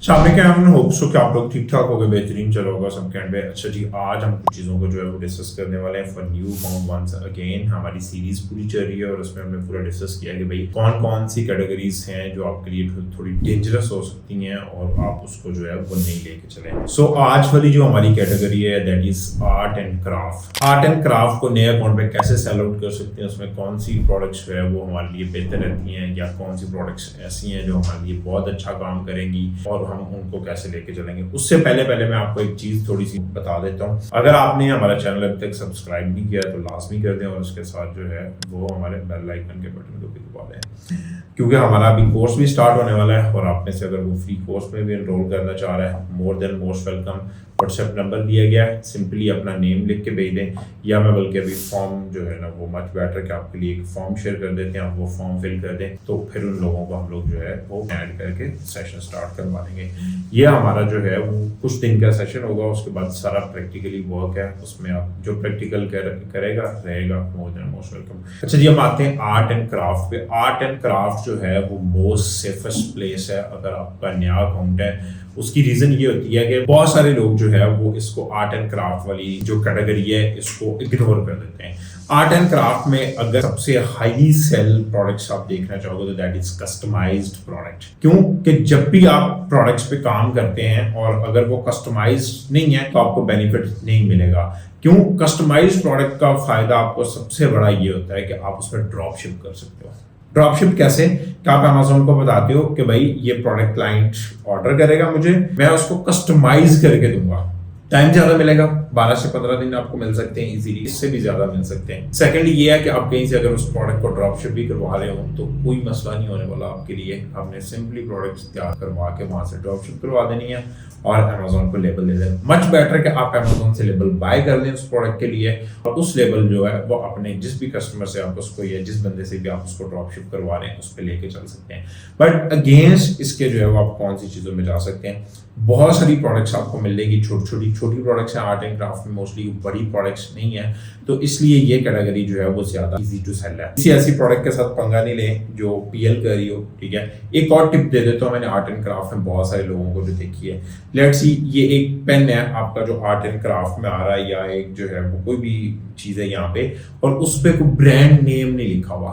शामिल hope so कि आप लोग ठीक ठाक हो गए, बेहतरीन चला होगा सबके एंड पे। अच्छा जी, आज हम कुछ चीज़ों को जो है वो डिस्कस करने वाले हैं for new found once again. हमारी सीरीज पूरी चल रही है और उसमें हमने पूरा डिस्कस किया कि भाई कौन कौन सी कैटेगरीज हैं जो आपके लिए थोड़ी डेंजरस हो सकती हैं और आप उसको जो है वो नहीं लेके चलें। सो आज वाली जो हमारी कैटेगरी है that is art and craft. Art and craft को नए अकाउंट पे कैसे सेल आउट कर सकते हैं, उसमें कौन सी प्रोडक्ट्स जो है वो हमारे लिए बेहतर रहती हैं या कौन सी प्रोडक्ट्स ऐसी हैं जो हमारे लिए बहुत अच्छा काम करेंगी और हम उनको कैसे लेके चलेंगे। उससे पहले मैं आपको एक चीज थोड़ी सी बता देता हूँ। अगर आपने हमारा चैनल अभी तक सब्सक्राइब नहीं किया तो लाजमी कर दें और उसके साथ जो है वो हमारे बेल आइकन के बटन को भी दबा दें, क्योंकि हमारा अभी कोर्स भी स्टार्ट होने वाला है और आप में से अगर वो फ्री कोर्स में भी एनरोल करना चाह रहा है, more than most welcome. WhatsApp number दिया गया है, सिंपली अपना नेम लिख के भेज दें, या मैं बल्कि अभी फॉर्म जो है ना वो मच बेटर कि आपके लिए एक फॉर्म शेयर कर देते हैं, आप वो फॉर्म फिल कर दें तो फिर उन लोगों को हम लोग जो है वो ऐड करके सेशन स्टार्ट करवा देंगे। ये हमारा जो है वो कुछ दिन का सेशन होगा, उसके बाद सारा प्रैक्टिकली वर्क है, उसमें आप जो प्रैक्टिकल करेगा रहेगा मोर देन मोस्ट वेलकम। अच्छा जी, हम आते हैं आर्ट एंड क्राफ्ट पे। आर्ट एंड क्राफ्ट जो है वो मोस्ट सेफेस्ट प्लेस है अगर आपका नया अकाउंट है। उसकी रीजन ये होती है कि बहुत सारे लोग जो है वो इसको आर्ट एंड क्राफ्ट वाली जो कैटेगरी है इसको इग्नोर कर देते हैं। आर्ट एंड क्राफ्ट में अगर सबसे हाईली सेल प्रोडक्ट्स आप देखना चाहोगे तो दैट इज कस्टमाइज्ड प्रोडक्ट। क्यों कि जब भी आप प्रोडक्ट्स पे काम करते हैं और अगर वो कस्टमाइज्ड नहीं है तो आपको बेनिफिट नहीं मिलेगा। क्यों? कस्टमाइज्ड प्रोडक्ट का फायदा आपको सबसे बड़ा ये होता है कि आप उसमें ड्रॉप शिप कर सकते हो। ड्रॉपशिप कैसे? कि आप अमेज़न को बताते हो कि भाई ये प्रोडक्ट क्लाइंट ऑर्डर करेगा, मुझे मैं उसको कस्टमाइज करके दूंगा। टाइम ज्यादा मिलेगा, 12 से 15 दिन आपको मिल सकते हैं इजीली, इससे भी ज्यादा मिल सकते हैं। सेकेंडली ये है कि आप कहीं से अगर उस प्रोडक्ट को ड्रॉपशिप भी करवा रहे हो तो कोई मसला नहीं होने वाला आपके लिए। आपने सिंपली प्रोडक्ट्स तैयार करवा के वहां से ड्रॉपशिप करवा देनी है और अमेज़न को लेबल दे दें। मच बेटर कि आप अमेज़न से लेबल बाय कर लें उस प्रोडक्ट के लिए और उस लेबल जो है वो अपने जिस भी कस्टमर से आप उसको या जिस बंदे से भी आप उसको ड्रॉपशिप करवा रहे हैं उस पर लेके चल सकते हैं। बट अगेंस्ट इसके जो है वो आप कौन सी चीज़ों में जा सकते हैं? बहुत सारी प्रोडक्ट्स आपको मिलेगी, छोटी प्रोडक्ट्स हैं आर्ट एंड क्राफ्ट में, मोस्टली बड़ी प्रोडक्ट्स नहीं है, तो इसलिए ये कैटेगरी जो है वो ज्यादा इजी टू सेल है। किसी ऐसी प्रोडक्ट के साथ पंगा नहीं लें जो पीएल कर रही हो, ठीक है। एक और टिप दे देता हूँ, मैंने आर्ट एंड क्राफ्ट में बहुत सारे लोगों को जो देखी है। लेट्स सी ये एक पेन है आपका जो आर्ट एंड क्राफ्ट में आ रहा है, या एक जो है वो कोई भी चीज है यहाँ पे और उस पर कोई ब्रांड नेम नहीं लिखा हुआ,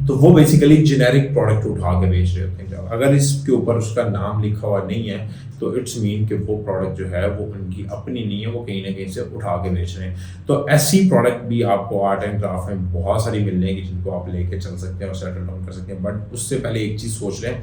तो वो बेसिकली जेनेरिक प्रोडक्ट उठा के बेच रहे होते हैं। अगर इसके ऊपर उसका नाम लिखा हुआ नहीं है तो इट्स मीन कि वो प्रोडक्ट जो है वो उनकी अपनी नहीं है, वो कहीं ना कहीं से उठा के बेच रहे हैं। तो ऐसी प्रोडक्ट भी आपको आर्ट एंड क्राफ्ट में बहुत सारी मिल जाएगी जिनको आप लेके चल सकते हैं और सेटल डाउन कर सकते हैं। बट उससे पहले एक चीज सोच लें,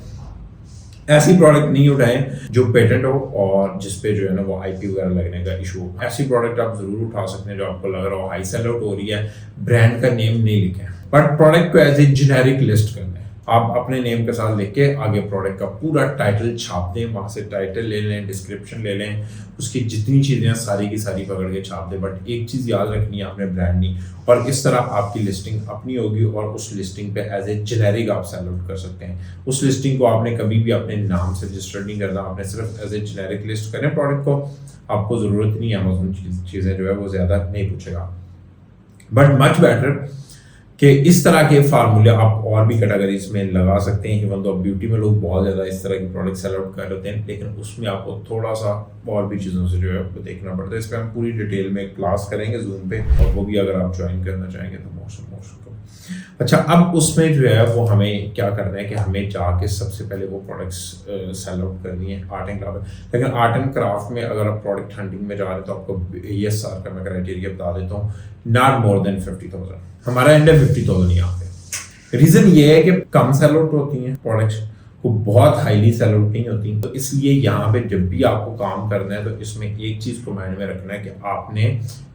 ऐसी प्रोडक्ट नहीं उठाएं जो पेटेंट हो और जिसपे जो है ना वो आईपी वगैरह लगने का इशू हो। ऐसी प्रोडक्ट आप जरूर उठा सकते हैं जो आपको लग रहा हो हाई सेल आउट हो रही है, ब्रांड का नेम नहीं लिखें, बट प्रोडक्ट को एज ए जेनेरिक लिस्ट कर दें। आप अपने नेम के साथ लेके आगे प्रोडक्ट का पूरा टाइटल छाप दें, वहां से टाइटल ले लें, डिस्क्रिप्शन ले लें, उसकी जितनी चीजें सारी की सारी पकड़ के छाप दें। बट एक चीज याद रखनी है, आपने ब्रांड नहीं, और इस तरह आपकी लिस्टिंग अपनी होगी और उस लिस्टिंग पे एज ए जेनेरिक आप सेल आउट कर सकते हैं। उस लिस्टिंग को आपने कभी भी अपने नाम से रजिस्टर्ड नहीं करना, आपने सिर्फ एज ए जेनेरिक लिस्ट करें प्रोडक्ट को। आपको जरूरत नहीं है, अमेज़न चीजें जो है वो ज्यादा नहीं पूछेगा। बट मच बेटर कि इस तरह के फार्मूले आप और भी कैटेगरीज में लगा सकते हैं। इवन तो ब्यूटी में लोग बहुत ज़्यादा इस तरह के प्रोडक्ट सेल आउट कर लेते हैं, लेकिन उसमें आपको थोड़ा सा और भी चीज़ों से जो है वो देखना पड़ता है। इस पर हम पूरी डिटेल में क्लास करेंगे जूम पे, और वो भी अगर आप ज्वाइन करना चाहेंगे तो मोस्ट अच्छा। अब उसमें जो है वो हमें क्या करना है कि हमें जाके सबसे पहले वो प्रोडक्ट्स सेल आउट करनी है आर्ट एंड क्राफ्ट। लेकिन आर्ट एंड क्राफ्ट में अगर आप प्रोडक्ट हंटिंग में जा रहे हैं तो आपको ESR का मैं क्राइटेरिया बता देता हूँ, नॉट मोर देन 50,000। हमारा एंड है 50,000 यहाँ पे। रीजन ये है कि कम सेल आउट होती हैं प्रोडक्ट्स, को बहुत हाईली सेल आउट नहीं होती, तो इसलिए यहाँ पे जब भी आपको काम करना है तो इसमें एक चीज को माइंड में रखना है कि आपने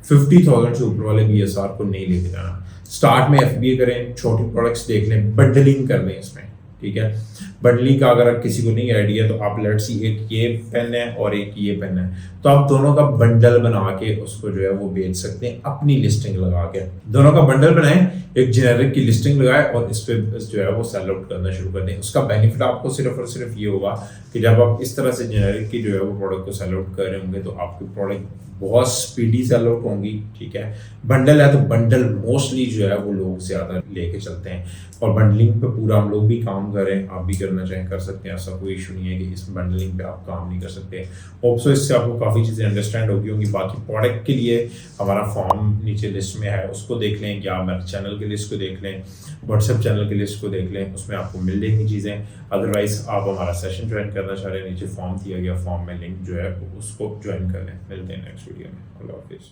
50,000 से ऊपर वाले ESR को नहीं लेके जाना। स्टार्ट में FBA करें, छोटी प्रोडक्ट्स देख लें, बंडलिंग कर लें इसमें, ठीक है। बंडलिंग का अगर किसी को नहीं आइडिया तो आप लेट्स सी एक ये पेन है और एक ये पेन है, तो आप दोनों का बंडल बना के उसको जो है वो बेच सकते हैं अपनी लिस्टिंग लगा के। दोनों का बंडल बनाएं, एक जेनेरिक की लिस्टिंग लगाए और इस पे जो है वो सेल आउट करना शुरू कर दें। उसका बेनिफिट आपको सिर्फ और सिर्फ ये होगा कि जब आप इस तरह से जेनेरिक की जो है वो प्रोडक्ट को सेल आउट कर रहे होंगे तो आपकी प्रोडक्ट बहुत स्पीडी सेल आउट होंगी, ठीक है। बंडल है तो बंडल मोस्टली जो है वो लोग ज़्यादा लेके चलते हैं, और बंडलिंग पे पूरा हम लोग भी काम करें, आप भी करना चाहें कर सकते हैं, ऐसा कोई इशू नहीं है कि इस बंडलिंग पे आप काम नहीं कर सकते। होप सो इससे आपको काफ़ी चीज़ें अंडरस्टैंड होगी होंगी। बाकी प्रोडक्ट के लिए हमारा फॉर्म नीचे लिस्ट में है, उसको देख लें, या मेरे चैनल के लिस्ट को देख लें, व्हाट्सएप चैनल की लिस्ट को देख लें, उसमें आपको मिल जाएंगी चीज़ें। अदरवाइज़ आप हमारा सेशन ज्वाइन करना चाह रहे हैं, नीचे फॉर्म दिया गया, फॉर्म में लिंक जो है उसको ज्वाइन कर लें। मिलते हैं नेक्स्ट वीडियो में। अल्लाह हाफिज़।